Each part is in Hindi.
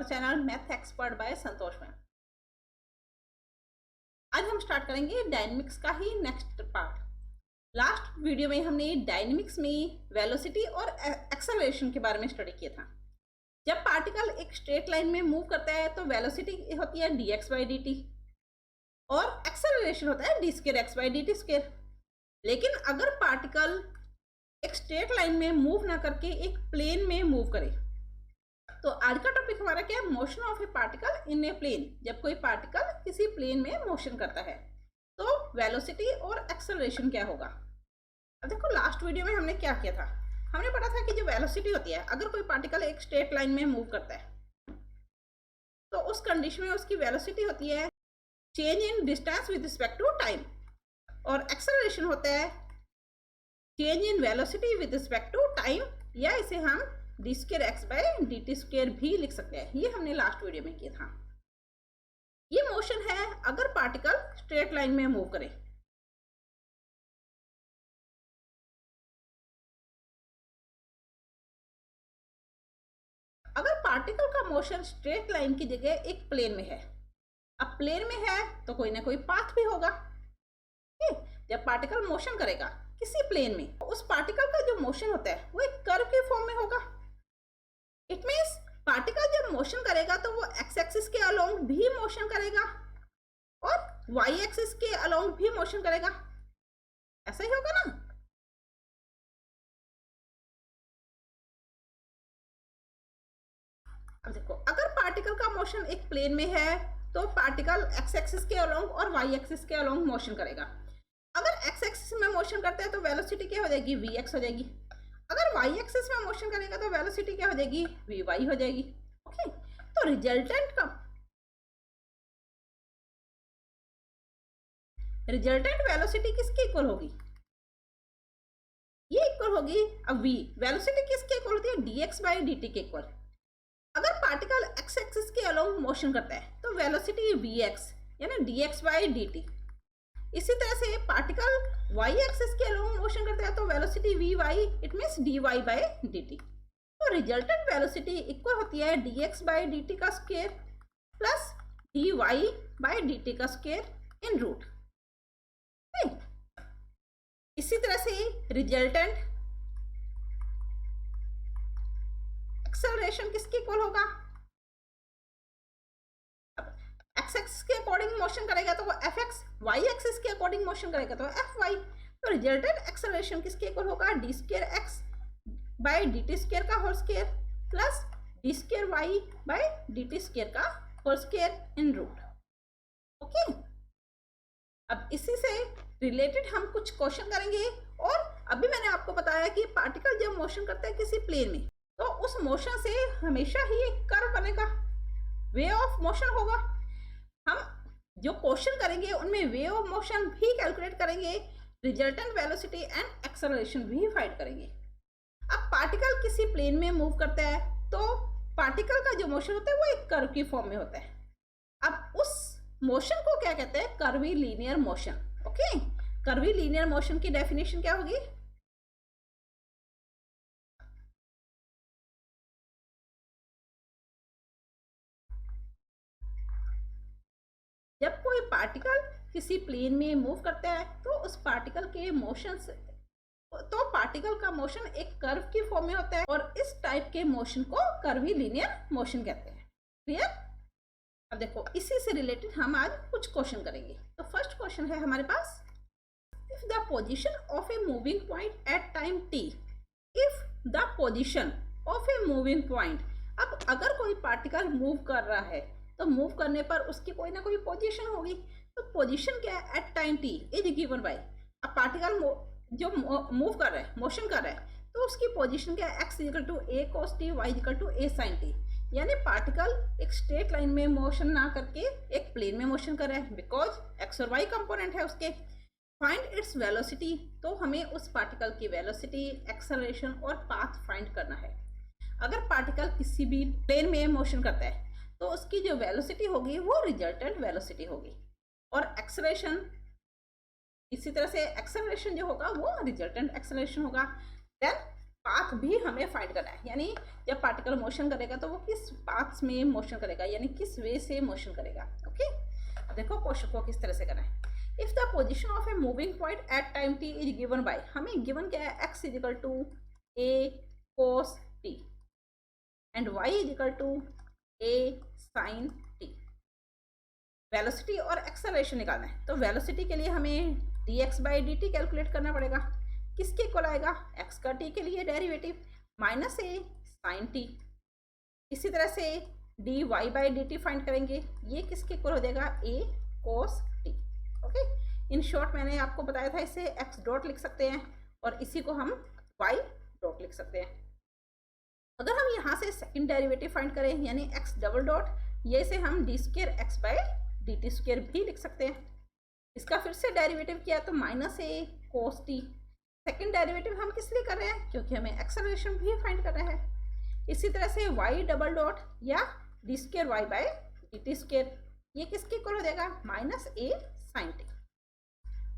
हमारा चैनल मैथ एक्सपर्ट बाय संतोष में। आज हम स्टार्ट करेंगे डायनेमिक्स का ही नेक्स्ट पार्ट। लास्ट वीडियो में हमने डायनेमिक्स में वेलोसिटी और एक्सेलरेशन के बारे में स्टडी किया था। जब पार्टिकल एक स्ट्रेट लाइन में मूव करता है तो वेलोसिटी होती है dx/dt और एक्सेलरेशन होता है d²x/dt²। लेकिन अगर पार्टिकल एक स्ट्रेट लाइन में मूव ना करके एक प्लेन में मूव करे तो आज का टॉपिक हमारा क्या है? Motion of a particle in a plane. जब कोई पार्टिकल किसी प्लेन में मोशन करता है तो वेलोसिटी और एक्सेलरेशन क्या होगा। अब देखो लास्ट वीडियो में हमने क्या किया था, हमने पढ़ा था कि जो वेलोसिटी होती है, अगर कोई पार्टिकल एक स्ट्रेट लाइन में मूव करता है तो उस कंडीशन में उसकी वेलोसिटी होती है change in distance with respect to time, और एक्सेलरेशन होता है change in velocity with respect to time, या इसे हम d²x/dt² भी लिख सकते हैं। ये हमने लास्ट वीडियो में किया था। ये मोशन है अगर पार्टिकल स्ट्रेट लाइन में मूव करे। अगर पार्टिकल का मोशन स्ट्रेट लाइन की जगह एक प्लेन में है, अब प्लेन में है तो कोई ना कोई पाथ भी होगा। जब पार्टिकल मोशन करेगा किसी प्लेन में तो उस पार्टिकल का जो मोशन होता है वो एक कर्व के फॉर्म में होगा। इट मींस पार्टिकल जब मोशन करेगा तो वो एक्स एक्सिस के अलोंग भी मोशन करेगा और वाई एक्सिस के अलोंग भी मोशन करेगा। ऐसा ही होगा ना। अब देखो, अगर पार्टिकल का मोशन एक प्लेन में है तो पार्टिकल एक्स एक्सिस के अलोंग और वाई एक्सिस के अलोंग मोशन करेगा। अगर एक्स एक्सिस में मोशन करता है तो वेलोसिटी क्या हो जाएगी? vx हो जाएगी। अगर वाई एक्सिस में मोशन करेगा तो वेलोसिटी क्या हो जाएगी? vy हो जाएगी। ओके, तो रिजल्टेंट वेलोसिटी किसके इक्वल होगी? ये इक्वल होगी, अब v वेलोसिटी किसके इक्वल होती है? dx/dt के इक्वल। अगर पार्टिकल एक्स एक्सिस के अलोंग मोशन करता है तो वेलोसिटी vx यानी dx/dt। इसी तरह से पार्टिकल y एक्सिस के अलोंग मोशन करता है तो velocity vy, it means dy/dt। तो रिजल्टेंट वेलोसिटी इक्वल होती है dx/dt का स्क्वायर प्लस dy/dt का स्क्वायर इन रूट। इसी तरह से रिजल्टेंट एक्सेलरेशन किसके इक्वल होगा? एक्स एक्सिस के अकॉर्डिंग मोशन करेगा तो वो fx, वाई एक्सिस के अकॉर्डिंग मोशन करेगा तो fy। तो रिजल्टेंट एक्सेलरेशन किसके इक्वल होगा? d²x/dt² का होल स्क्वायर प्लस d²y/dt² का whole square in root. Okay, अब इसी से रिलेटेड हम कुछ क्वेश्चन करेंगे। और अभी मैंने आपको बताया कि पार्टिकल जब मोशन करता है किसी प्लेन में तो उस मोशन से हमेशा ही एक कर्व बनेगा, वे ऑफ मोशन होगा। हम जो क्वेश्चन करेंगे उनमें वे ऑफ मोशन भी कैलकुलेट करेंगे, रिजल्टेंट वेलोसिटी एंड एक्सेलरेशन भी फाइंड करेंगे। अब पार्टिकल किसी प्लेन में मूव करता है तो पार्टिकल का जो मोशन होता है वो एक कर्व की फॉर्म में होता है। अब उस मोशन को क्या कहते हैं? Curvy linear motion. Okay, curvy linear motion की डेफिनेशन क्या होगी? जब कोई पार्टिकल किसी प्लेन में मूव करता है तो उस पार्टिकल के मोशन से तो पार्टिकल का मोशन एक कर्व की फॉर्म में होता है और इस टाइप के मोशन को कर्वी लीनियर मोशन कहते हैं। क्लियर? अब देखो, इसी से रिलेटेड हम आज कुछ क्वेश्चन करेंगे। तो फर्स्ट क्वेश्चन है हमारे पास, if the position of a moving point at time t, if the position of a moving point. अब अगर कोई पार्टिकल मूव कर रहा है तो मूव करने पर उसकी कोई ना कोई पोजीशन होगी। तो पोजीशन क्या है? At time t is given by. अब पार्टिकल जो मूव कर रहा है, मोशन कर रहा है, तो उसकी पोजीशन क्या है? x = a cos t, y = a sin t। यानी पार्टिकल एक स्ट्रेट लाइन में मोशन ना करके एक प्लेन में मोशन कर रहा है, बिकॉज एक्स और वाई कंपोनेंट है उसके। फाइंड इट्स वेलोसिटी, तो हमें उस पार्टिकल की वेलोसिटी, एक्सेलरेशन और पाथ फाइंड करना है। अगर पार्टिकल किसी भी प्लेन में मोशन करता है तो उसकी जो वेलोसिटी होगी वो रिजल्टेंट वेलोसिटी होगी, और एक्सेलरेशन इसी तरह से एक्सेलरेशन जो होगा वो रिजल्टेंट एक्सेलरेशन होगा। देन पाथ भी हमें फाइंड करना है, यानी जब पार्टिकल मोशन करेगा तो वो किस पाथ में मोशन करेगा, यानी किस वे से मोशन करेगा। ओके, अब देखो क्वेश्चन को किस तरह से करना है। If the position of a moving point at time t is given by, हमें गिवन क्या है, x is equal to a cos t and y is equal to a sin t। Velocity और एक्सेलरेशन निकालना है, तो वेलोसिटी के लिए हमें dx by d t calculate करना पड़ेगा। किसके इक्वल आएगा, x का t के लिए derivative minus a sin t। इसी तरह से dy by d t find करेंगे, ये किसके इक्वल हो जाएगा, a cos t। Okay, in short मैंने आपको बताया था इसे x डॉट लिख सकते हैं और इसी को हम y डॉट लिख सकते हैं। अगर हम यहाँ से सेकंड डेरिवेटिव फाइंड करें यानी x डबल डॉट, ये से हम D square x by d t square भी लिख सकते हैं। इसका फिर से डेरिवेटिव किया तो minus a cos T. Second derivative हम किस लिए कर रहे हैं, क्योंकि हमें एक्सेलरेशन भी फाइंड करना है। इसी तरह से y डबल डॉट या d square y by d t square, ये किसके इक्वल हो जाएगा, माइनस ए साइन टी।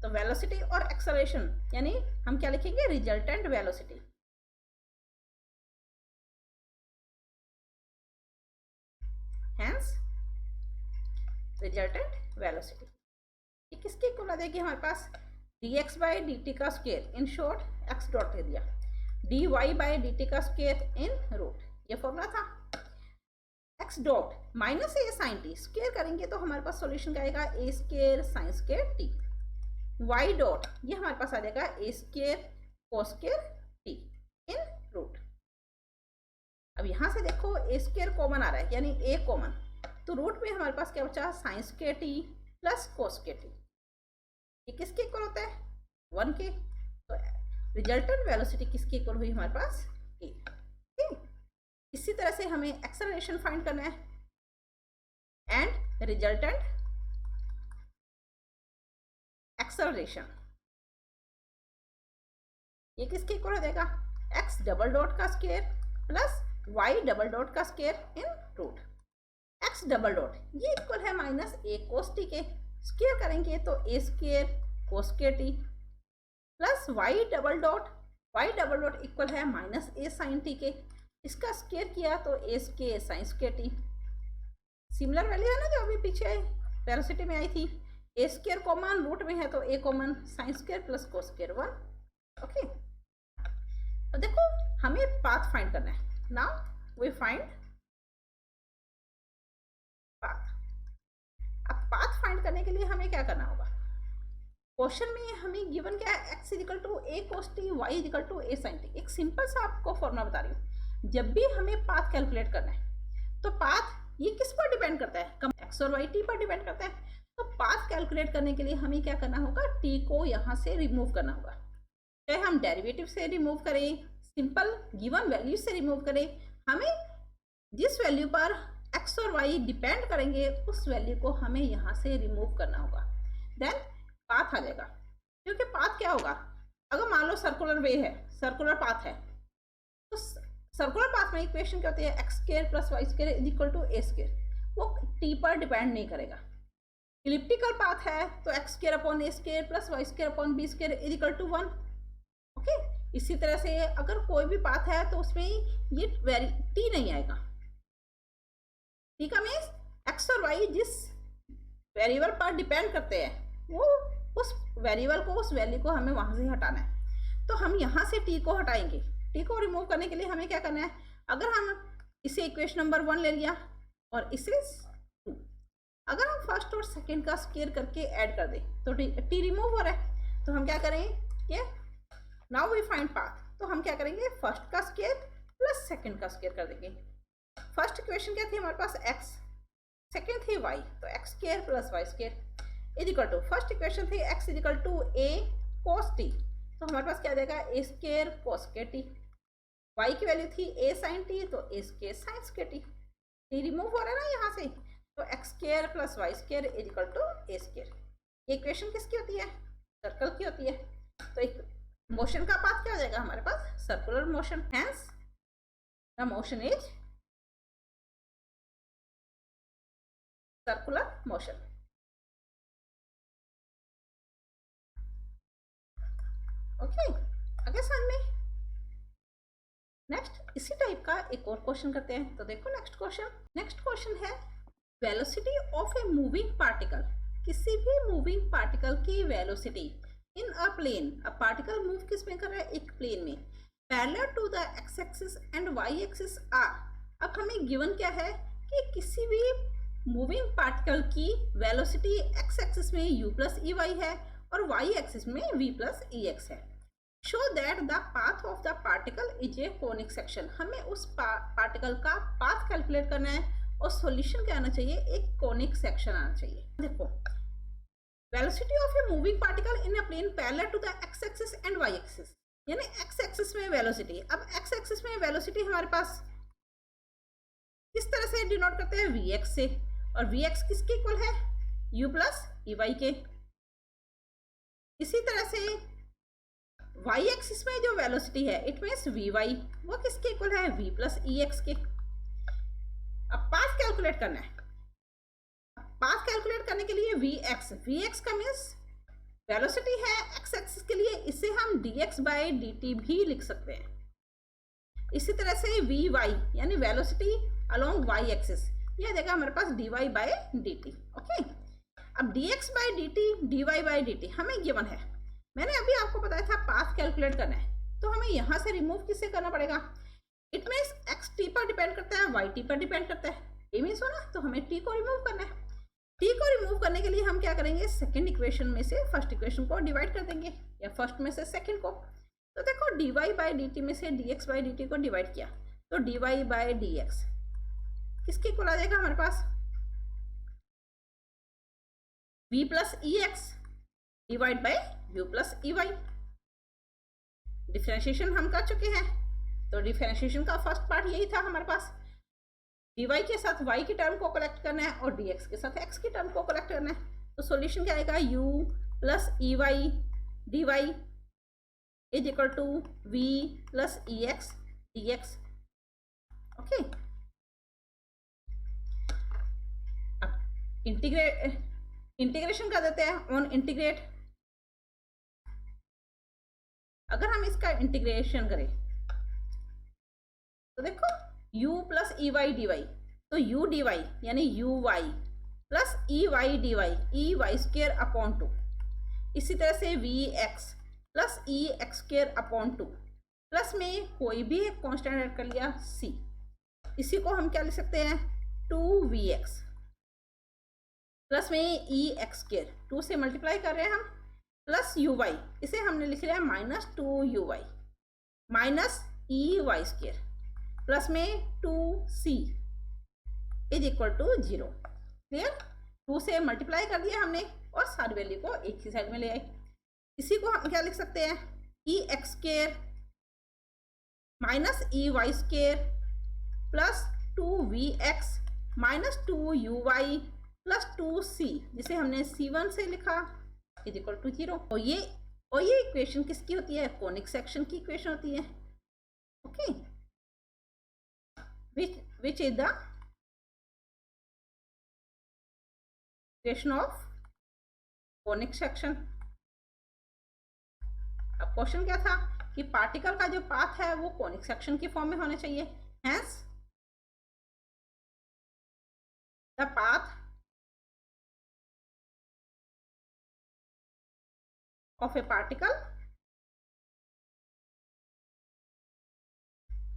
तो वेलोसिटी और एक्सेलरेशन यानी हम क्या लिखेंगे, resultant velocity. Hence, resultant velocity ये किसके इक्वल आ जाएगी हमारे पास, dx बाई डी टी का square, in short x dot दे दिया, dy बाई डी टी का स्क्वायर इन रूट, ये फॉर्मूला था। x dot minus a sine t, square करेंगे तो हमारे पास सॉल्यूशन क्या आएगा, a square sine square t. y dot ये हमारे पास आ जाएगा a square cos square t in root. अब यहाँ से देखो ए स्क्वायर कॉमन आ रहा है यानी ए कॉमन, तो रूट में हमारे पास क्या बचा, sign square t plus cos square T. ये किसके इक्वल होता है, 1 के। तो रिजल्टेंट वेलोसिटी किसके इक्वल हुई हमारे पास, ए। इसी तरह से हमें एक्सेलरेशन फाइंड करना है एंड रिजल्टेंट एक्सेलरेशन, ये किसके इक्वल हो जाएगा, एक्स डबल डॉट का square plus y double dot का square in root. x double dot ये इक्वल है माइनस ए कोस टी के, स्क्वायर करेंगे तो a square cos square t plus y double dot equal है माइनस ए साइन टी के, इसका स्क्वायर किया तो a square sine square t. Similar value है ना जो अभी पीछे वेलोसिटी में आई थी, ए स्क्वायर कॉमन रूट में है तो a common, sine square plus cos square 1। Okay, अब देखो हमें पाथ फाइंड करना है। Now we find path. अब पाथ फाइंड करने के लिए हमें क्या करना होगा, क्वेश्चन में हमें गिवन क्या है, x equal to a cos t, y equal to a sine t. एक सिंपल सा आपको फॉर्मूला बता रही हूँ, जब भी हमें पाथ कैलकुलेट करना है तो पाथ ये किस पर डिपेंड करता है, कम x और y t पर डिपेंड करता है। तो पाथ कैलकुलेट करने के लिए हमें क्या करना होगा, t को यहाँ से रिमूव करना होगा, चाहे हम डेरिवेटिव से रिमूव करें, सिंपल गिवन वैल्यू से रिमूव करें, हमें जिस वैल्यू पर x और y डिपेंड करेंगे उस वैल्यू को हमें यहाँ से रिमूव करना होगा, देन पाथ आ जाएगा। क्योंकि पाथ क्या होगा, अगर मान लो सर्कुलर वे है, सर्कुलर पाथ है, तो सर्कुलर पाथ में इक्वेशन क्या होती है, x square plus y square is equal to a square, वो टी पर डिपेंड नहीं करेगा। इलिप्टिकल पाथ है तो x square upon a square plus y square upon b square is equal to 1। Okay, इसी तरह से अगर कोई भी पाथ है तो उसमें ये टी नहीं आएगा। टी का मीन्स एक्स और वाई जिस वेरिएबल पर डिपेंड करते हैं वो उस वेरिएबल को, उस वैल्यू को हमें वहां से हटाना है। तो हम यहाँ से टी को हटाएंगे। टी को रिमूव करने के लिए हमें क्या करना है, अगर हम इसे इक्वेशन नंबर 1 ले लिया और इसे 2, अगर हम फर्स्ट और सेकंड का स्क्वायर करके ऐड कर दें तो टी रिमूव हो रहा है। तो हम क्या करेंगे, नाउ वी फाइंड पाथ, तो हम क्या करेंगे, फर्स्ट का स्क्वायर प्लस सेकंड का स्क्वायर कर देंगे। फर्स्ट इक्वेशन क्या थी हमारे पास, x, सेकंड थी y, तो x square plus y square is equal to, first equation थी x is equal to a cos t, तो हमारे पास क्या आ जाएगा, a square cos square t। y की वैल्यू थी a sin t, तो a square sin square t। t remove हो रहा है ना यहाँ से, तो x square plus y square is equal to a square. ये इक्वेशन किसकी होती है, सर्कल की होती है। तो एक मोशन का पाथ क्या हो जाएगा हमारे पास, circular motion, hence the motion is circular motion. Okay, आगे समझ में नेक्स्ट इसी टाइप का एक और क्वेश्चन करते हैं। तो देखो नेक्स्ट क्वेश्चन है velocity of a moving particle. किसी भी मूविंग पार्टिकल की velocity in a plane, a particle move किस में कर रहा है, एक प्लेन में, parallel to the x axis and y axis are. अब हमें गिवन क्या है कि किसी भी मूविंग पार्टिकल की वेलोसिटी एक्स एक्सिस में u प्लस ई वाई है और y एक्सिस में v प्लस ई एक्स है। Show that the path of the particle is a conic section. हमें उस पार्टिकल का पाथ कैलकुलेट करना है और सॉल्यूशन क्या आना चाहिए, एक कोनिक सेक्शन आना चाहिए। देखो velocity of a moving particle in a plane parallel to the x axis and y axis, यानी एक्स एक्सिस में वेलोसिटी। अब एक्स एक्सिस में वेलोसिटी हमारे पास किस तरह से डिनोट करते हैं, वी एक्स से, और वी एक्स किसके इक्वल है, u प्लस ई वाई के। इसी तरह से y एक्सिस में जो वेलोसिटी है इट मीन्स वी वाई, वो किसके इक्वल है, v प्लस ई एक्स के। अब पाथ कैलकुलेट करना है। पाथ कैलकुलेट करने के लिए वी एक्स का मीन्स वेलोसिटी है एक्स एक्सिस के लिए, इसे हम dx बाई डी टी भी लिख सकते हैं। इसी तरह से वी वाई यानी वेलोसिटी अलोंग y एक्सिस, यह देखा हमारे पास dy by d T. Okay, अब dx by d T, dy by d T हमें गिवन है। मैंने अभी आपको बताया था पाथ कैलकुलेट करना है, तो हमें यहाँ से रिमूव किससे करना पड़ेगा, इट मीन्स एक्स टी पर डिपेंड करता है, वाई टी पर डिपेंड करता है, ये मीन्स हो ना, तो हमें टी को रिमूव करना है। टी को रिमूव करने के लिए हम क्या करेंगे, सेकेंड इक्वेशन में से फर्स्ट इक्वेशन को डिवाइड कर देंगे या फर्स्ट में से सेकेंड को। तो देखो d y by d t में से d x by d t को डिवाइड किया तो d y by d x किसके इक्वल आ जाएगा हमारे पास, v plus e x divide by u plus e y. Differentiation हम कर चुके हैं, तो डिफरेंशिएशन का फर्स्ट पार्ट यही था हमारे पास, dy के साथ y की टर्म को कलेक्ट करना है और dx के साथ x की टर्म को कलेक्ट करना है। तो सॉल्यूशन क्या आएगा, u plus e y d y is equal to v plus e x d x. Okay, integration कर देते हैं ऑन इंटीग्रेट। अगर हम इसका इंटीग्रेशन करें तो देखो u plus e y d y, तो u डी वाई यानी u y plus e y d y e y square upon 2। इसी तरह से v x plus e x square upon 2 plus में कोई भी एक कॉन्स्टेंट ऐड कर लिया c, इसी को हम क्या लिख सकते हैं 2vx प्लस में ई एक्स स्क्र, 2 से मल्टीप्लाई कर रहे हैं हम, प्लस यू वाई, इसे हमने लिख लिया minus 2u y minus e y square plus में 2c is equal to 0। Clear, 2 से मल्टीप्लाई कर दिया हमने और सारी वैल्यू को एक ही साइड में ले आए। इसी को हम क्या लिख सकते हैं, e x square minus e y square plus 2vx minus 2u y plus 2c, जिसे हमने c1 से लिखा इज इक्वल टू 0। और ये इक्वेशन किसकी होती है, कोनिक सेक्शन की इक्वेशन होती है। Okay, which is the equation of conic section। अब क्वेश्चन क्या था कि पार्टिकल का जो पाथ है वो कोनिक सेक्शन की फॉर्म में होना चाहिए। Hence the path of a particle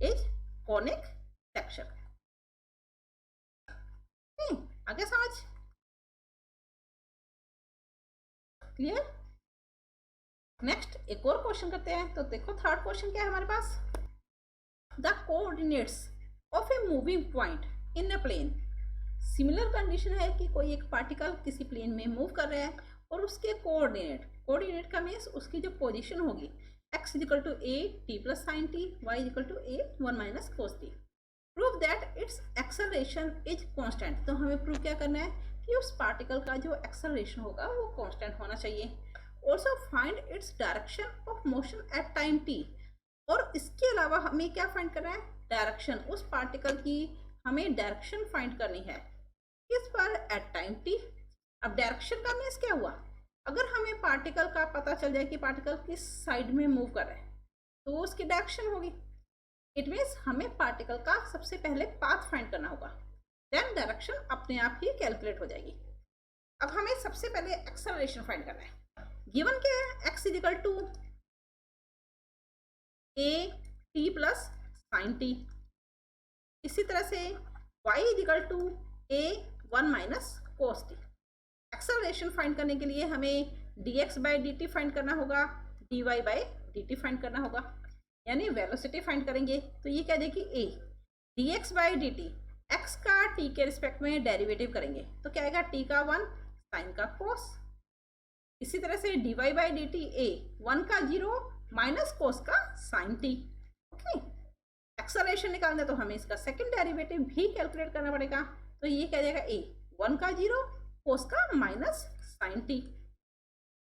is conic section. आगे समझ क्लियर। नेक्स्ट एक और क्वेश्चन करते हैं। तो देखो थर्ड क्वेश्चन क्या है हमारे पास, the coordinates of a moving point in a plane. Similar condition है कि कोई एक पार्टिकल किसी प्लेन में मूव कर रहा है और उसके कोऑर्डिनेट का मीन्स उसकी जो पोजीशन होगी, x equal to a t plus sine t, y equal to a 1 minus cos t. Prove that its acceleration is constant. तो हमें प्रूव क्या करना है कि उस पार्टिकल का जो एक्सेलरेशन होगा वो कांस्टेंट होना चाहिए। Also find its direction of motion at time t। और इसके अलावा हमें क्या फाइंड करना है, डायरेक्शन, उस पार्टिकल की हमें डायरेक्शन फाइंड करनी है किस पर, एट टाइम t। अब डायरेक्शन का मीन्स क्या हुआ, अगर हमें पार्टिकल का पता चल जाए कि पार्टिकल किस साइड में मूव कर रहा है तो उसकी डायरेक्शन होगी। इट मीन्स हमें पार्टिकल का सबसे पहले पाथ फाइंड करना होगा, देन डायरेक्शन अपने आप ही कैलकुलेट हो जाएगी। अब हमें सबसे पहले एक्सेलरेशन फाइंड करना है। गिवन क्या है, x is equal to a t plus sine t. इसी तरह से y is equal to a 1 minus cos t. Acceleration find करने के लिए हमें dx by d t find करना होगा, dy by d t find करना होगा, यानी वेलोसिटी फाइंड करेंगे। तो ये क्या देगी a dx by d T, x का t के रिस्पेक्ट में डेरिवेटिव करेंगे तो क्या आएगा t का 1 साइन का कोस। इसी तरह से dy by d T a 1 का 0 माइनस कोस का साइन टी। ओके, एक्सेलरेशन निकालना तो हमें इसका सेकंड डेरिवेटिव भी कैलकुलेट करना पड़ेगा। तो ये क्या जाएगा a 1 का 0 कोस का माइनस साइन टी।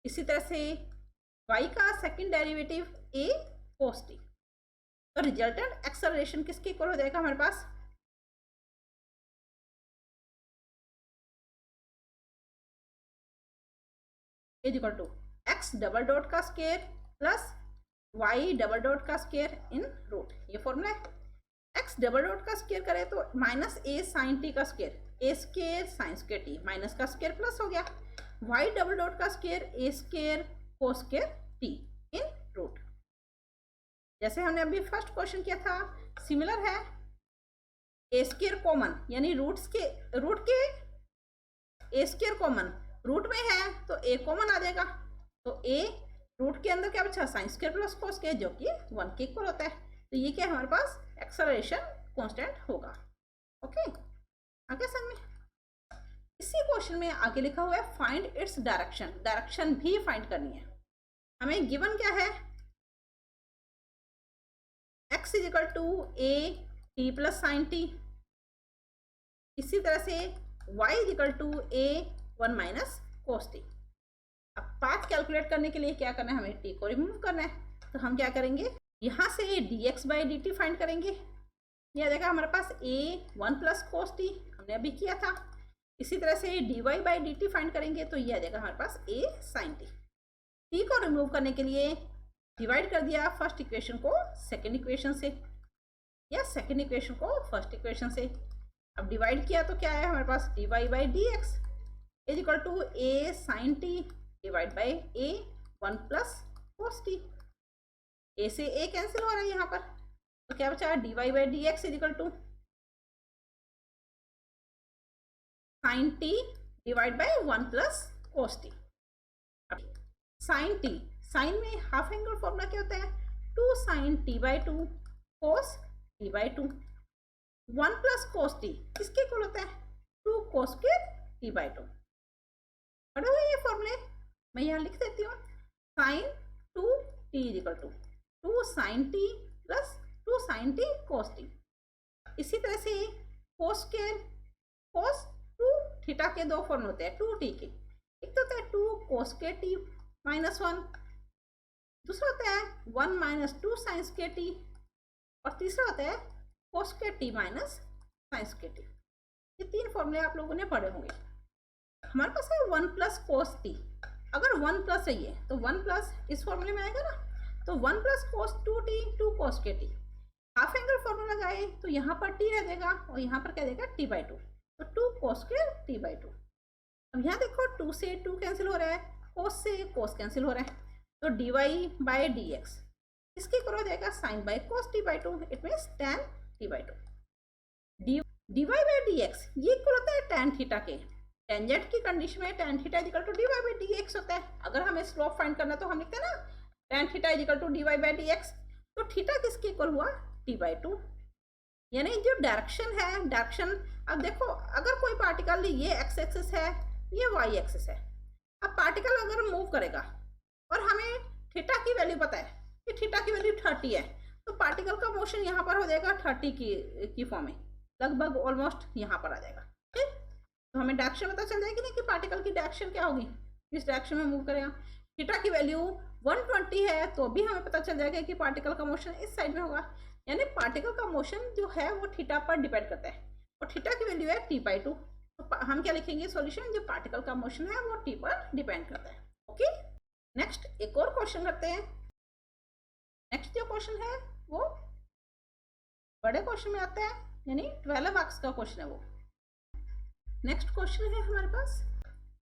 इसी तरह से y का second derivative a cos t. तो रिजल्टेंट एक्सेलरेशन किसके इक्वल हो जाएगा हमारे पास, is equal to x double dot का square plus y double dot का स्क्वायर इन रूट। ये फॉर्मूला है। x डबल डॉट का स्क्वायर करें तो माइनस a साइन टी का square, a square sine square t, minus का स्क्वायर प्लस हो गया। y डबल डॉट का square a square cos square t in root. जैसे हमने अभी फर्स्ट क्वेश्चन किया था, सिमिलर है। a स्क्वायर कॉमन, यानी रूट के a स्क्वायर कॉमन रूट में है तो a कॉमन आ जाएगा। तो a रूट के अंदर क्या बचा, sign square plus cos square, जो कि 1 के इक्वल होता है। तो ये क्या है हमारे पास, एक्सेलरेशन कांस्टेंट होगा। ओके, आगे समझ में। इसी क्वेश्चन में आगे लिखा हुआ है फाइंड इट्स डायरेक्शन। डायरेक्शन भी फाइंड करनी है। हमें गिवन क्या है, x is equal to a t plus sine t. इसी तरह से y is equal to a 1 minus cos t. अब पाथ कैलकुलेट करने के लिए क्या करना है, हमें t को रिमूव करना है। तो हम क्या करेंगे, यहाँ से dx by d t find करेंगे। यह आ जाएगा हमारे पास a 1 प्लस कोस टी, हमने अभी किया था। इसी तरह से dy by d t find करेंगे तो यह आ जाएगा हमारे पास a साइन टी। t को रिमूव करने के लिए डिवाइड कर दिया फर्स्ट इक्वेशन को सेकेंड इक्वेशन से, या सेकेंड इक्वेशन को फर्स्ट इक्वेशन से। अब डिवाइड किया तो क्या है हमारे पास, dy by d x is equal to a sine t divide by a 1 plus cos t. a से a कैंसिल हो रहा है यहाँ पर, तो क्या बचा, dy by d x is equal to sine t divide by 1 plus cos t. Sine t, sine में हाफ एंगल फॉर्मूला क्या होता है, 2 sine t by 2 cos t by 2। 1 plus cos t किसके इक्वल होता है, 2 कोस के टी बाई 2। पढ़े हुए ये फॉर्मूले, मैं यहाँ लिख देती हूँ। Sine 2 t is equal to 2 sine t plus 2 sine t cos t. इसी तरह से कोस स्क्वायर, कोस 2 थीटा के दो फॉर्म होते हैं 2 टी के। एक तो होता है 2 कोस के टी माइनस 1, दूसरा होता है 1 माइनस 2 साइन स्क्वायर टी, और तीसरा होता है कोस square t minus sign square T. ये 3 फॉर्मूले आप लोगों ने पढ़े होंगे। हमारे पास है 1 प्लस कोस टी। अगर 1 प्लस चाहिए तो 1 प्लस इस फॉर्मूले में आएगा ना, तो 1 प्लस कोस 2 टी 2 कोस के टी। हाफ एंगल फॉर्मूला लगाए तो यहाँ पर टी रह जाएगा और यहाँ पर क्या देगा, टी बाई 2, तो 2 कोस के टी बाई 2। अब यहाँ देखो 2 से 2 कैंसिल हो रहा है, कोस से कोस कैंसिल हो रहा है, तो dy बाई डी एक्स इसके इक्वल हो जाएगा sine by cos t by 2, it means tan t by 2। dy by d x ये इक्वल होता है tan थीटा के। टेंजेंट की कंडीशन में tan theta equal to dy by d x होता है। अगर हमें स्लोप फाइंड करना तो हम लिखते हैं ना tan theta equal to dy by d x. तो थीटा किसके इक्वल हुआ, t बाई 2। यानी जो डायरेक्शन है, डायरेक्शन अब देखो, अगर कोई पार्टिकल ये एक्स एक्सिस है, ये वाई एक्सिस है। अब पार्टिकल अगर मूव करेगा और हमें थीटा की वैल्यू पता है कि थीटा की वैल्यू 30 है, तो पार्टिकल का मोशन यहाँ पर हो जाएगा 30 की फॉर्म में, लगभग ऑलमोस्ट यहाँ पर आ जाएगा। ठीक, तो हमें डायरेक्शन पता चल जाएगी ना कि पार्टिकल की डायरेक्शन क्या होगी, किस डायरेक्शन में मूव करेगा। थीटा की वैल्यू 120 है तो भी हमें पता चल जाएगा कि पार्टिकल का मोशन इस साइड में होगा। यानी पार्टिकल का मोशन जो है वो थीटा पर डिपेंड करता है, और थीटा की वैल्यू है टी बाई 2। तो हम क्या लिखेंगे सॉल्यूशन, जो पार्टिकल का मोशन है वो टी पर डिपेंड करता है। ओके, नेक्स्ट एक और क्वेश्चन करते हैं। नेक्स्ट जो क्वेश्चन है वो बड़े क्वेश्चन में आता है, यानी 12 मार्क्स का क्वेश्चन है वो। नेक्स्ट क्वेश्चन है हमारे पास,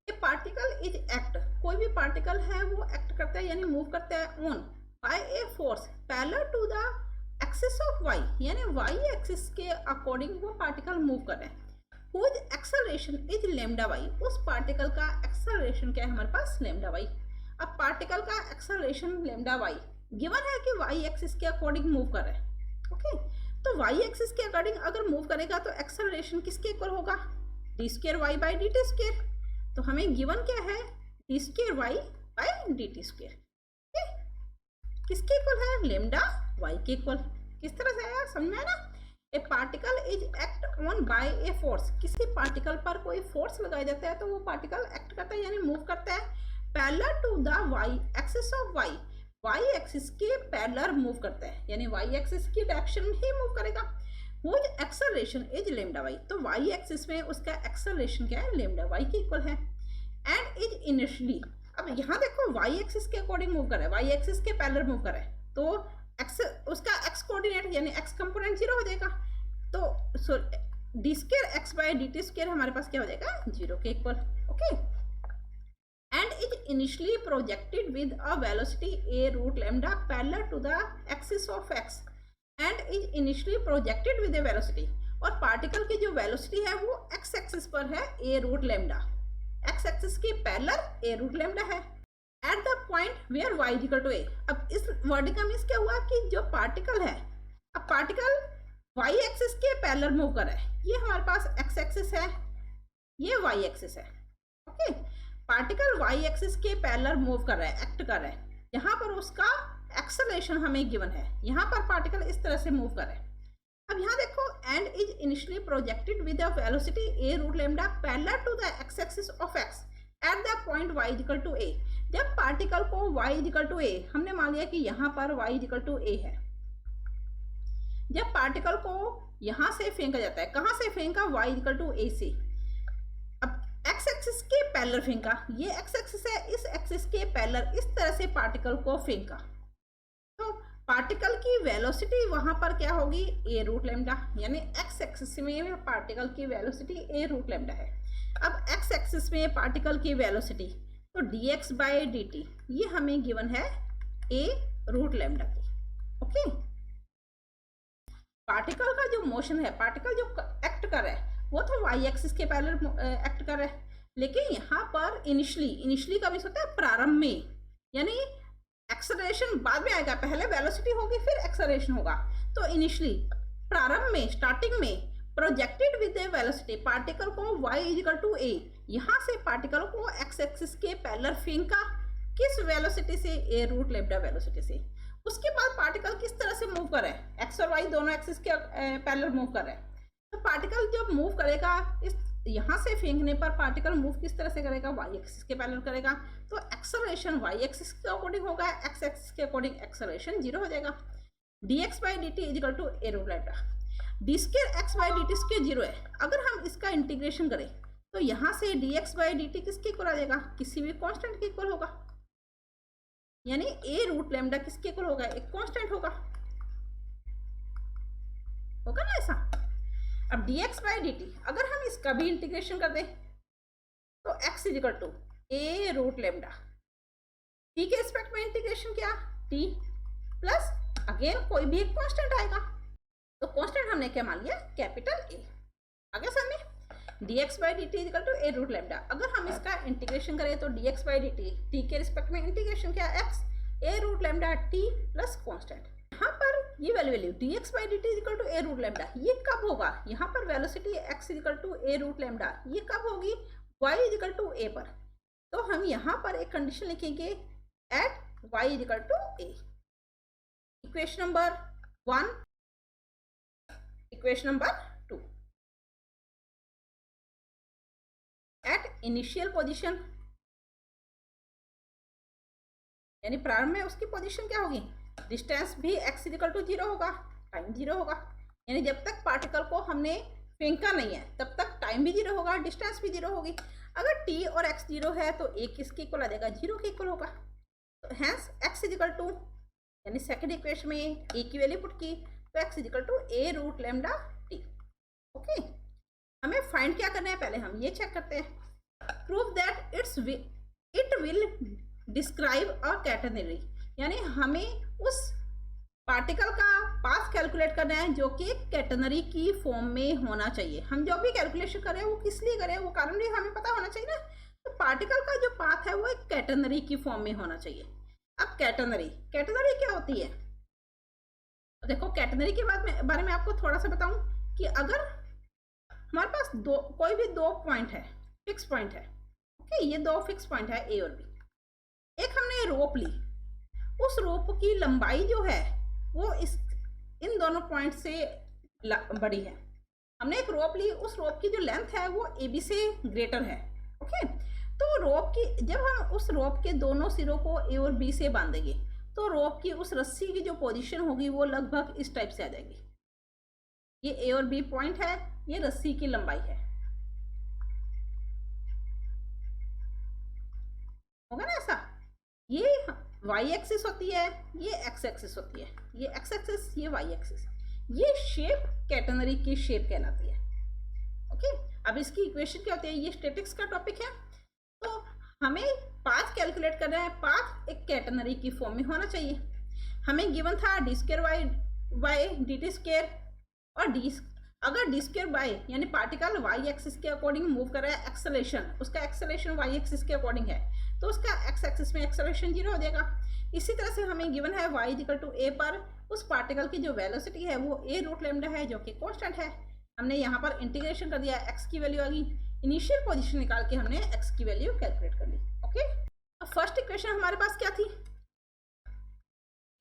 ए पार्टिकल इज एक्ट, कोई भी पार्टिकल है वो एक्ट करता है यानी मूव करता है on by a force parallel to the axis of y, यानी वाई एक्सिस के अकॉर्डिंग वो पार्टिकल मूव कर रहे हैं। Whose acceleration is lambda y, उस पार्टिकल का एक्सेलरेशन क्या है हमारे पास, लेमडा वाई। अब पार्टिकल का एक्सेलरेशन लेमडा वाई गिवन है कि वाई एक्सिस के अकॉर्डिंग मूव कर रहे हैं। ओके, तो वाई एक्सिस के अकॉर्डिंग अगर मूव करेगा तो एक्सेलरेशन किसके इक्वल होगा, d square y by d t square. तो हमें गिवन क्या है, d square y by d t square, किसके इक्वल है, लेमडा वाई के इक्वल। किस तरह से आया, समझ में आया ना। A particle is act on by a force, किसी पार्टिकल पर कोई फोर्स लगाया जाता है तो वो पार्टिकल एक्ट करता है यानी मूव करता है parallel to the y axis of y, y axis के पैरेलल मूव करता है यानी वाई एक्सिस की डायरेक्शन में ही मूव करेगा। Whose acceleration is lambda y, तो वाई एक्सिस में उसका एक्सेलरेशन क्या है, लेमडा वाई के इक्वल है। एंड इज इनिशियली, अब यहाँ देखो वाई एक्सिस के अकॉर्डिंग मूव कर रहा है, वाई एक्सिस के पैरेलल मूव कर रहा है, तो एक्स उसका एक्स कोऑर्डिनेट यानी एक्स कंपोनेंट 0 हो जाएगा। तो d square x by d t square हमारे पास क्या हो जाएगा, 0 के इक्वल। Okay, and is initially projected with a velocity a root lambda parallel to the axis of x, and is initially projected with a velocity, और पार्टिकल की जो वेलोसिटी है वो एक्स एक्सिस पर है a root lambda, x axis की पैरेलल ए रूट लैम्डा है। At the point where y equal to a, अब इस वर्डिंग का मीन्स क्या हुआ कि जो पार्टिकल है, अब पार्टिकल वाई एक्सिस के पैरेलल मूव कर रहा है, ये हमारे पास एक्स एक्सिस है, ये वाई एक्सिस है। ओके, पार्टिकल वाई एक्सिस के पैरेलल मूव कर रहा है, एक्ट कर रहा है, यहाँ पर उसका एक्सेलरेशन हमें गिवन है, यहाँ पर पार्टिकल इस तरह से मूव कर रहा है। अब यहाँ देखो, and is initially projected with the velocity a root lambda parallel to the x axis of x at the point y equal to a. जब पार्टिकल को y इक्वल टू ए, हमने मान लिया कि यहाँ पर y इक्वल टू ए है, जब पार्टिकल को यहाँ से फेंका जाता है, कहाँ से फेंका, y इक्वल टू ए से, अब x एक्सिस के पैरेलल फेंका, ये x एक्सिस है, इस एक्सिस के पैरेलल इस तरह से पार्टिकल को फेंका, तो पार्टिकल की वेलोसिटी वहां पर क्या होगी, ए रूट लैम्डा, यानी x एक्सिस में पार्टिकल की वेलोसिटी ए रूट लैम्डा है। अब x एक्सिस में पार्टिकल की वेलोसिटी, तो dx बाई डी टी, ये हमें गिवन है ए रूट लैम्डा की। ओके, पार्टिकल का जो मोशन है, पार्टिकल जो एक्ट कर रहा है वो तो y एक्सिस के पैरेलल एक्ट कर रहा है, लेकिन यहाँ पर इनिशियली का मीन्स होता है प्रारंभ में, यानी एक्सेलरेशन बाद में आएगा, पहले वेलोसिटी होगी फिर एक्सेलरेशन होगा। तो इनिशियली प्रारंभ में, स्टार्टिंग में projected with a velocity, particle को y इक्वल टू ए, यहाँ से पार्टिकल को x एक्सिस के पैरेलल फेंका, किस वेलोसिटी से, ए रूट लैम्डा वेलोसिटी से। उसके बाद पार्टिकल किस तरह से मूव कर रहा है, x और y दोनों एक्सिस के पैरेलल मूव कर रहा है, तो पार्टिकल जब मूव करेगा, इस यहाँ से फेंकने पर पार्टिकल मूव किस तरह से करेगा, y एक्सिस के पैरेलल करेगा, तो एक्सेलरेशन y एक्सिस के अकॉर्डिंग होगा, x एक्सिस के अकॉर्डिंग एक्सेलरेशन 0 हो जाएगा। dx by d t equal to a root lambda, d square x by d t square 0 है, अगर हम इसका इंटीग्रेशन करें तो यहाँ से dx बाई डी टी किसके इक्वल आ जाएगा, किसी भी कांस्टेंट के इक्वल होगा, यानी ए रूट लैम्डा किसके इक्वल होगा, एक कांस्टेंट होगा ना ऐसा। अब dx बाई डी टी अगर हम इसका भी इंटीग्रेशन कर दें तो x equal to a root lambda, t के रिस्पेक्ट में इंटीग्रेशन क्या, t प्लस अगेन कोई भी एक कांस्टेंट आएगा, तो कांस्टेंट हमने क्या मान लिया, कैपिटल ए। आगे समझ में, dx by d t equal to a root lambda, अगर हम इसका इंटीग्रेशन करें तो dx by d t, t के रिस्पेक्ट में इंटीग्रेशन क्या, x a root lambda t plus constant, यहाँ पर ये value dx by d t equal to a root lambda, ये कब होगा, यहाँ पर velocity x equal to a root lambda, ये कब होगी, y इक्वल टू ए पर, तो हम यहाँ पर एक कंडीशन लिखेंगे at y equal to a. Equation number 1, equation number 2, at initial position, यानी प्रारंभ में उसकी पोजीशन क्या होगी, डिस्टेंस भी x इक्वल टू 0 होगा, टाइम 0 होगा, यानी जब तक पार्टिकल को हमने फेंका नहीं है तब तक टाइम भी 0 होगा, डिस्टेंस भी 0 होगी। अगर t और x 0 है तो a किसके इक्वल आ जाएगा, 0 के इक्वल होगा, तो हैंस x इक्वल टू, यानी सेकंड इक्वेशन में a की वैल्यू पुट की, तो x is equal to a root lambda t। Okay, हमें फाइंड क्या करना है, पहले हम ये चेक करते हैं। Prove that it will describe a catenary, यानी हमें उस पार्टिकल का पाथ कैलकुलेट करना है जो कि कैटेनरी की फॉर्म में होना चाहिए। हम जो भी कैलकुलेशन करें वो किस लिए करें, वो कारण भी हमें पता होना चाहिए ना। तो पार्टिकल का जो पाथ है वो एक कैटेनरी की फॉर्म में होना चाहिए। अब कैटेनरी क्या होती है, देखो कैटेनरी के बारे में आपको थोड़ा सा बताऊं कि अगर हमारे पास कोई भी दो पॉइंट है, फिक्स पॉइंट है, ओके, ये दो फिक्स पॉइंट है ए और बी। एक हमने रोप ली, उस रोप की लंबाई जो है वो इन दोनों पॉइंट से बड़ी है। हमने एक रोप ली, उस रोप की जो लेंथ है वो ए बी से ग्रेटर है। ओके, तो रोप की जब हम उस रोप के दोनों सिरों को ए और बी से बांधेंगे तो रोप की उस रस्सी की जो पोजीशन होगी वो लगभग इस टाइप से आ जाएगी। ये ए और बी पॉइंट है, ये रस्सी की लंबाई है, होगा ना ऐसा। ये वाई एक्सिस होती है, ये एक्स एक्सिस होती है, ये एक्स एक्सिस, ये वाई एक्सिस। ये शेप कैटेनरी की शेप कहलाती है। ओके, अब इसकी इक्वेशन क्या होती है, ये स्टैटिक्स का टॉपिक है। तो हमें पाथ कैलकुलेट करना है, पाथ एक कैटेनरी की फॉर्म में होना चाहिए। हमें गिवन था D square by d t square, और अगर डी स्क्वायर बाई यानी पार्टिकल वाई एक्सिस के अकॉर्डिंग मूव कर रहा है, एक्सेलेरेशन उसका एक्सेलेरेशन वाई एक्सिस के अकॉर्डिंग है, तो उसका एक्स एक्सिस में एक्सेलेरेशन 0 हो जाएगा। इसी तरह से हमें गिवन है y इक्वल टू a पर उस पार्टिकल की जो वेलोसिटी है वो a रूट लेमडा है जो कि कांस्टेंट है। हमने यहाँ पर इंटीग्रेशन कर दिया, x की वैल्यू आ गई, इनिशियल पोजीशन निकाल के हमने x की वैल्यू कैलकुलेट कर ली। ओके, अब फर्स्ट इक्वेशन हमारे पास क्या थी,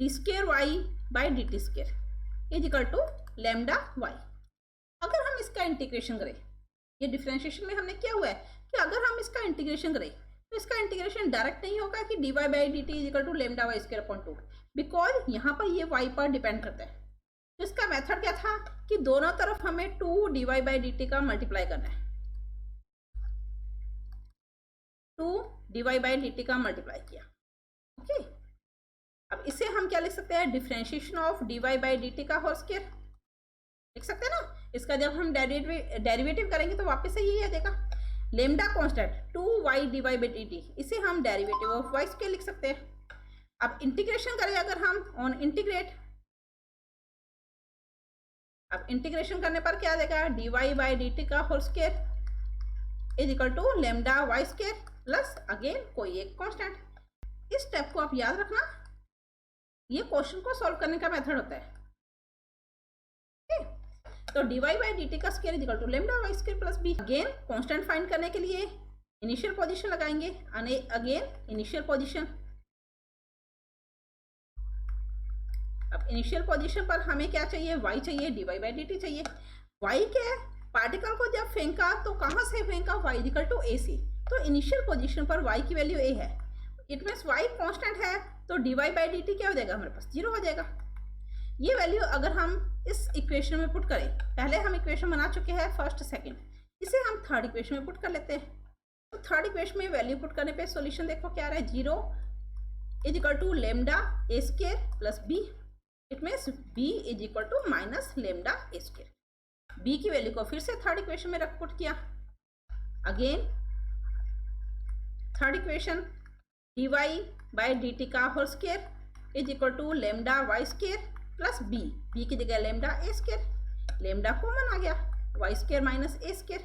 d square y by d t square is equal to lambda y. अगर हम इसका इंटीग्रेशन करें, ये डिफरेंशिएशन में हमने क्या हुआ है कि अगर हम इसका इंटीग्रेशन करें तो इसका इंटीग्रेशन डायरेक्ट नहीं होगा कि d y by d t is equal to lambda y square upon 2, because यहाँ पर ये y पर डिपेंड करता है। तो इसका मेथड क्या था कि दोनों तरफ हमें 2 d y by d t का मल्टीप्लाई करना है, 2 d y by d t का मल्टीप्लाई किया। ओके, अब इसे हम क्या लिख सकते हैं, differentiation of d y by d t का होल स्क्वायर लिख सकते हैं ना। इसका जब हम डेरिवेटिव करेंगे तो वापस से यही आ जाएगा, lambda constant 2y d y by d t, इसे हम डेरिवेटिव ऑफ y स्क्वायर लिख सकते हैं। अब इंटीग्रेशन करें अगर हम ऑन इंटीग्रेट, अब इंटीग्रेशन करने पर क्या आ जाएगा, d y by d t का whole square is equal to lambda y square plus again कोई एक कांस्टेंट। इस स्टेप को आप याद रखना, ये क्वेश्चन को सॉल्व करने का मेथड होता है। तो d y by d t का square is equal to lambda y square plus b. Again constant find करने के लिए इनिशियल पोजीशन लगाएंगे, अगेन इनिशियल पोजीशन। अब इनिशियल पोजीशन पर हमें क्या चाहिए, y चाहिए, d y by d t चाहिए। y के पार्टिकल को जब फेंका तो कहाँ से फेंका, y इक्वल टू a से, तो इनिशियल पोजीशन पर y की वैल्यू a है, इट मीन्स y कांस्टेंट है, तो d y by d t क्या हो जाएगा, हमारे पास 0 हो जाएगा। ये वैल्यू अगर हम इस इक्वेशन में पुट करें, पहले हम इक्वेशन बना चुके हैं फर्स्ट सेकंड, इसे हम थर्ड इक्वेशन में पुट कर लेते हैं। तो थर्ड इक्वेशन में वैल्यू पुट करने पे सॉल्यूशन देखो क्या आ रहा है, 0 is equal to lambda a square plus b, it means b is equal to minus lambda a square. B की वैल्यू को फिर से थर्ड इक्वेशन में रख पुट किया, again third equation d y by d t का whole square is equal to lambda y square plus b, b की जगह lambda a square, lambda common आ गया, y square minus a square,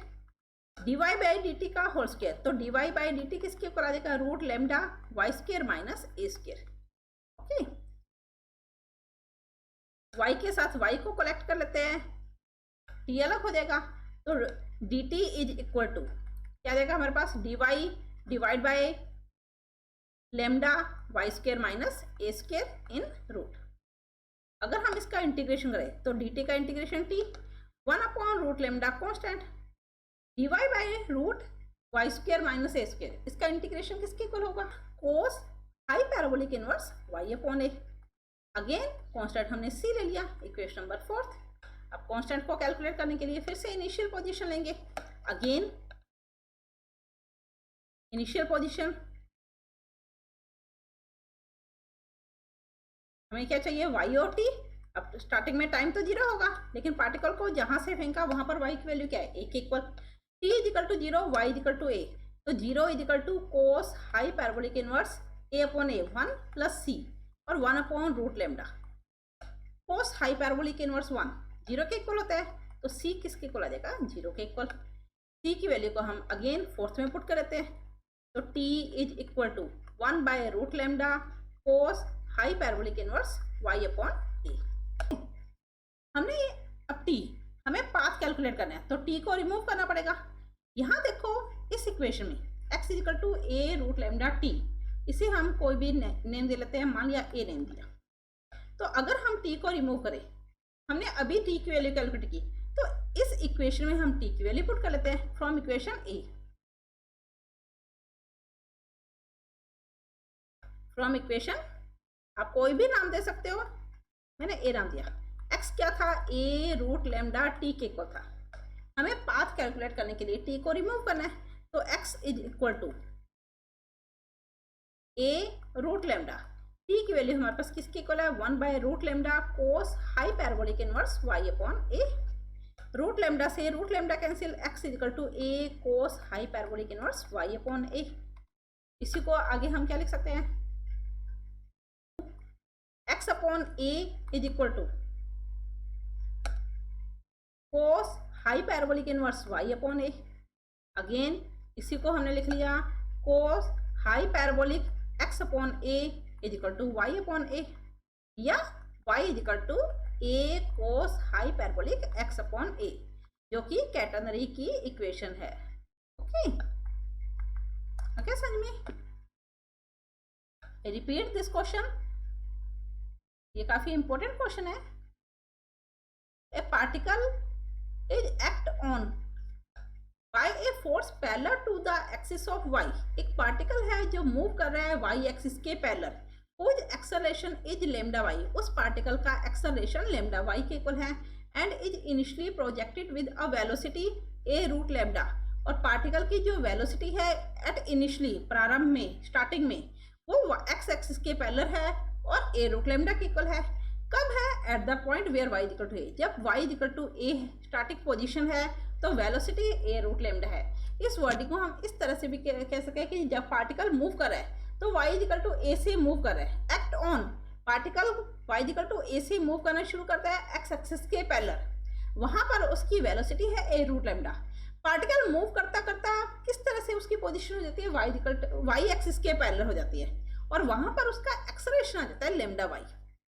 d y by d t का होल स्क्वायर, तो d y by d t किसके ऊपर आ जाएगा, root lambda y square minus a square. Okay, y के साथ वाई को कलेक्ट कर लेते हैं, टी अलग हो जाएगा, तो d t is equal to क्या आ जाएगा हमारे पास, d y divide by lambda y square minus a square in root. अगर हम इसका इंटीग्रेशन करें तो डी टी का integration t 1 upon root lambda constant d y by root y square minus a square, इसका इंटीग्रेशन किसके इक्वल होगा, cos hyperbolic inverse y upon a. Again constant हमने सी ले लिया, इक्वेशन नंबर 4। अब कांस्टेंट को कैलकुलेट करने के लिए फिर से इनिशियल पोजीशन लेंगे, अगेन इनिशियल पोजीशन हमें क्या चाहिए, y और t, अब स्टार्टिंग में टाइम तो 0 होगा, लेकिन पार्टिकल को जहां से फेंका वहां पर y की वैल्यू क्या है, a के equal. t is equal to 0, y is equal to a, तो 0 is equal to cos hyperbolic inverse a upon a 1 plus c और 1 upon root lambda. Cos hyperbolic inverse 1 0 के इक्वल होता है, तो c किसके इक्वल आ जाएगा, 0 के इक्वल। c की वैल्यू को हम अगेन फोर्थ में पुट कर देते हैं, तो t is equal to 1 by root lambda cos hyperbolic inverse y upon a। हमने अब t हमें पाथ कैलकुलेट करना है, तो t को रिमूव करना पड़ेगा। यहाँ देखो इस इक्वेशन में x is equal to a root lambda t, इसे हम कोई भी नेम दे लेते हैं, मान लिया a नेम दिया। तो अगर हम t को रिमूव करें, हमने अभी t की वैल्यू कैलकुलेट की, तो इस इक्वेशन में हम t की वैल्यू पुट कर लेते हैं from equation a। From equation आप कोई भी नाम दे सकते हो, मैंने a नाम दिया। x क्या था, a रूट लेमडा t के इक्वल था। हमें पाथ कैलकुलेट करने के लिए t को रिमूव करना है, तो x is equal to a root lambda, t की वैल्यू हमारे पास किसके इक्वल है, 1 by root lambda cos hyperbolic inverse y upon a। Root lambda से root lambda cancel, x is equal to a cos hyperbolic inverse y upon a। इसी को आगे हम क्या लिख सकते हैं, x upon a is equal to cos hyperbolic inverse y upon a। Again इसी को हमने लिख लिया cos hyperbolic x upon a is equal to y upon a, या y is equal to a cos hyperbolic x upon a, जो कि कैटेनरी की इक्वेशन है। ओके ओके समझ में। रिपीट दिस क्वेश्चन, ये काफी इंपॉर्टेंट क्वेश्चन है। A particle is act on by a force parallel to the axis of y। एक पार्टिकल है जो मूव कर रहा है y एक्सिस के parallel, whose acceleration is lambda y। उस पार्टिकल का एक्सेलरेशन lambda y के इक्वल है, and is initially projected with a velocity a root lambda. और पार्टिकल की जो वेलोसिटी है एट इनिशियली, प्रारंभ में, स्टार्टिंग में, वो x एक्सिस के पैरेलल है और a रूट लैम्डा के इक्वल है। कब है, at the point where y equal to a। जब y equal to a starting position है, तो वेलोसिटी a रूट लैम्डा है। इस वर्डिंग को हम इस तरह से भी कह सकते हैं कि जब पार्टिकल मूव कर रहा है तो y इक्वल टू a से मूव कर रहा है। Act on, particle y equal to a से मूव करना शुरू करता है x एक्सिस के पैरेलल, वहां पर उसकी वेलोसिटी है a root lambda. Particle move करता करता किस तरह से उसकी पोजीशन हो जाती है, y एक्सिस के पैरेलल हो जाती है, और वहां पर उसका एक्सेलरेशन आ जाता है लैम्डा y।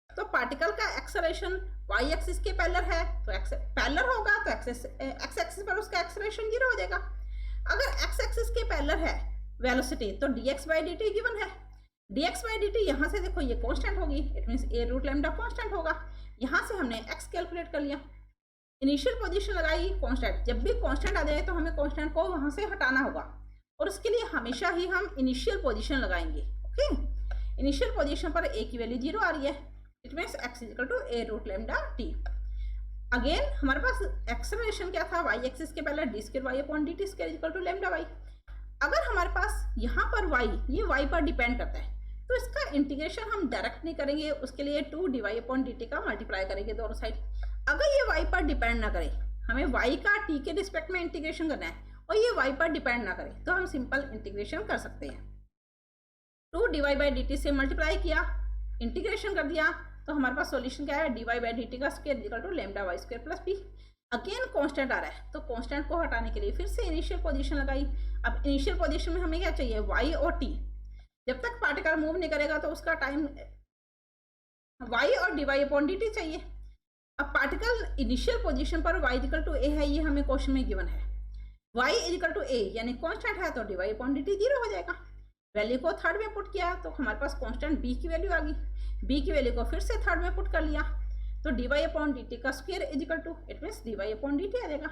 तो पार्टिकल का एक्सेलरेशन y एक्सिस के पैरेलल है, तो पैरेलल होगा तो x एक्सिस पर उसका एक्सेलरेशन 0 हो जाएगा। अगर x एक्सिस के पैरेलल है वेलोसिटी, तो dx बाई dt गिवन है। dx बाई dt यहाँ से देखो ये कांस्टेंट होगी, it means a root lambda constant होगा। यहाँ से हमने x कैलकुलेट कर लिया, इनिशियल पोजीशन लगाई कांस्टेंट। जब भी कांस्टेंट आ जाए तो हमें कांस्टेंट को वहां से हटाना होगा, और उसके लिए हमेशा ही हम इनिशियल पोजीशन लगाएंगे। ओके, इनिशियल पोजीशन पर a की वैल्यू 0 आ रही है, it means x equal to a root lambda t। Again हमारे पास एक्सेलरेशन क्या था, y एक्सिस के पहले d square y upon dt square equal to lambda y। अगर हमारे पास यहाँ पर y, ये y पर डिपेंड करता है, तो इसका इंटीग्रेशन हम डायरेक्ट नहीं करेंगे, उसके लिए 2 dy अपॉन dt का मल्टीप्लाई करेंगे दोनों साइड। अगर ये y पर डिपेंड ना करे, हमें y का t के रिस्पेक्ट में इंटीग्रेशन करना है, और ये y पर डिपेंड ना करे, तो हम सिंपल इंटीग्रेशन कर सकते हैं। 2 dy बाई dt से मल्टीप्लाई किया, इंटीग्रेशन कर दिया, तो हमारे पास सॉल्यूशन क्या है, dy बाई dt का square equal to lambda y square plus b। Again constant आ रहा है, तो कांस्टेंट को हटाने के लिए फिर से इनिशियल पोजीशन लगाई। अब इनिशियल पोजीशन में हमें क्या चाहिए, y और t। जब तक पार्टिकल मूव नहीं करेगा तो उसका टाइम y और dy अपॉन dt चाहिए। अब पार्टिकल इनिशियल पोजीशन पर y इक्वल टू a है, ये हमें क्वेश्चन में गिवन है। y इक्वल टू a यानी कांस्टेंट है, तो dy अपॉन dt 0 हो जाएगा। वैल्यू को थर्ड में पुट किया तो हमारे पास कांस्टेंट b की वैल्यू आ गई। b की वैल्यू को फिर से थर्ड में पुट कर लिया, तो dy अपॉन dt का square equal to, it means dy upon dt आ जाएगा।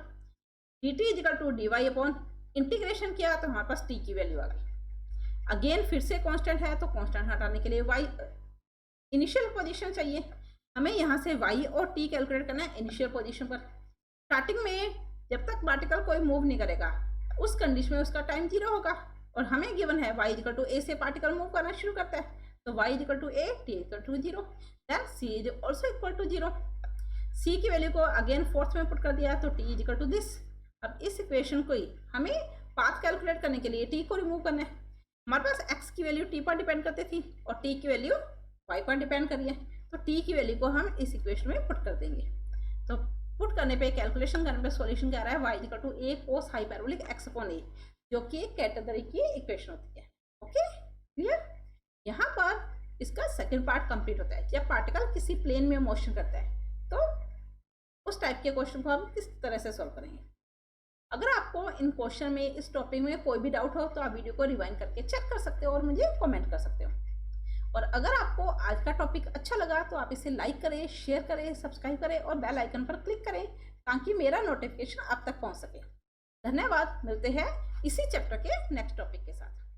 dt equal to dy upon integration किया तो हमारे पास t की वैल्यू आ गई। अगेन फिर से कांस्टेंट है, तो कांस्टेंट हटाने के लिए y इनिशियल पोजीशन चाहिए। हमें यहाँ से y और t कैलकुलेट करना है इनिशियल पोजीशन पर। स्टार्टिंग में जब तक पार्टिकल कोई मूव नहीं करेगा, उस कंडीशन में उसका टाइम 0 होगा, और हमें गिवन है y इक्वल टू a से पार्टिकल मूव करना शुरू करता है, तो y equal to a, t equal to 0। Then C is also equal to 0। सी की वैल्यू को अगेन फोर्थ में पुट कर दिया तो T is equal to this. अब इस इक्वेशन को ही हमें पाथ कैलकुलेट करने के लिए टी को रिमूव करना है। हमारे पास एक्स की वैल्यू टी पर डिपेंड करती थी और टी की वैल्यू वाई पर डिपेंड करी है, तो टी की वैल्यू को हम इस इक्वेशन में पुट कर देंगे। तो पुट करने पे, कैलकुलेशन करने पे सॉल्यूशन क्या आ रहा है, y equal to a cos hyperbolic x upon a, जो कि एक कैटेगरी की इक्वेशन होती है। Okay clear. यहाँ पर इसका सेकंड पार्ट कंप्लीट होता है। जब पार्टिकल किसी प्लेन में मोशन करता है तो उस टाइप के क्वेश्चन को हम किस तरह से सॉल्व करेंगे। अगर आपको इन क्वेश्चन में, इस टॉपिक में कोई भी डाउट हो तो आप वीडियो को रिवाइंड करके चेक कर सकते हो और मुझे कमेंट कर सकते हो। और अगर आपको आज का टॉपिक अच्छा लगा तो आप इसे लाइक करें, शेयर करें, सब्सक्राइब करें और बेल आइकन पर क्लिक करें ताकि मेरा नोटिफिकेशन आप तक पहुंच सके। धन्यवाद। मिलते हैं इसी चैप्टर के नेक्स्ट टॉपिक के साथ।